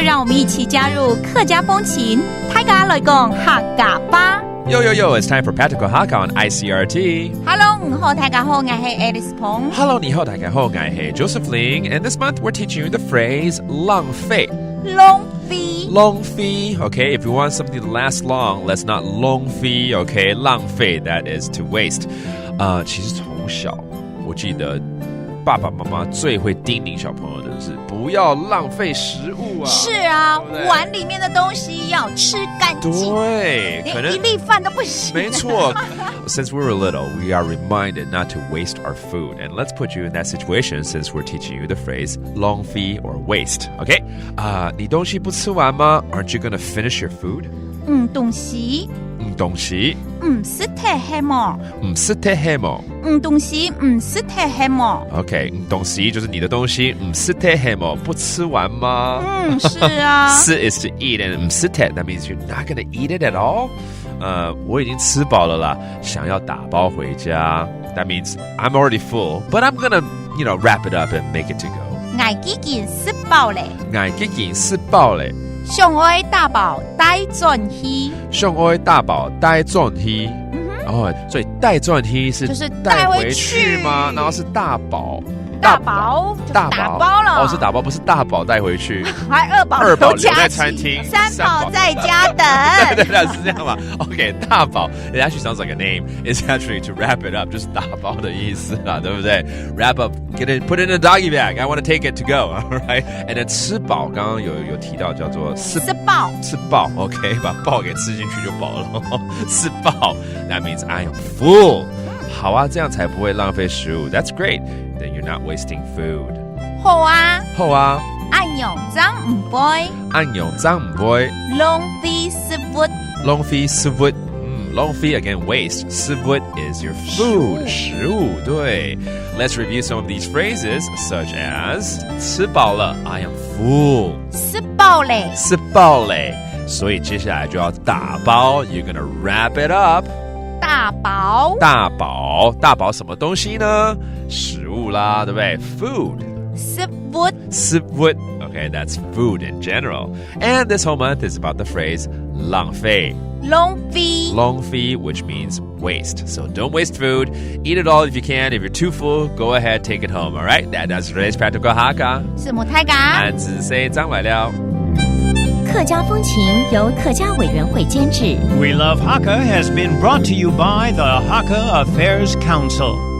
让我们一起加入客家风情，大家来讲客家吧。Yo, yo, yo, it's time for Practical Hakka on ICRT. Hello, 你好，大家好，我是 Alice Pong. Hello, 你好，大家好，我是 Joseph Ling. And this month we're teaching you the phrase 浪费. Long fee. Long fee, okay? If you want something to last long, let's not long fee, okay? 浪费, that is to waste. 其实从小我记得爸爸妈妈最会叮咛小朋友的是不要浪费食物啊。是啊，碗里面的东西要吃干净。对，可能连一粒饭都不行。没错。Since we were little, we are reminded not to waste our food. And let's put you in that situation since we're teaching you the phrase 浪费 or waste. Okay? 你东西不吃完吗？ Aren't you going to finish your food? 东西东西唔是太黑嘛，唔是太黑嘛。东西唔是太黑嘛。OK， 东西就是你的东西，唔是太黑嘛，不吃完吗？是啊。是 is to eat and 唔是太 that means you're not gonna eat it at all. 我已经吃饱了啦，想要打包回家。That means I'm already full, but I'm gonna, wrap it up and make it to go. 我已經吃飽咧。我已經吃飽咧。上愛大寶帶轉去。上愛大寶帶轉去。所以帶轉去是就是帶回去嗎？然後是大寶。大寶打包了。是打包，不是大寶帶回去。還二寶留在餐廳，三寶在家等。對，是這樣嘛。OK， 大寶 it actually sounds like a name. It's actually to wrap it up， 就是打包的意思啦，對不對 ？Wrap up, get it, put it in a doggy bag. I want to take it to go, alright? And then 吃飽，剛剛有提到叫做吃飽 ，OK， 把飽給吃進去就飽了。吃飽 that means I am full. 好啊，這樣才不會浪費食物。That's great.Then you're not wasting food. 好啊，按用髒唔會，浪費食物。浪費 again waste. 食物 is your food. 食物，對。Let's review some of these phrases such as 吃飽了 I am full. 吃飽嘞。所以接下來就要打包 You're gonna wrap it up.大寶什麼東西呢？食物啦，對不對？ Food. 食物 Okay, that's food in general. And this whole month is about the phrase 浪費 which means waste. So don't waste food. Eat it all if you can. If you're too full, go ahead, take it home. All right? That's today's Practical Hakka. 是母太嘎。安子 say 张来了。客家风情由客家委员会监制。 We Love Hakka has been brought to you by the Hakka Affairs Council.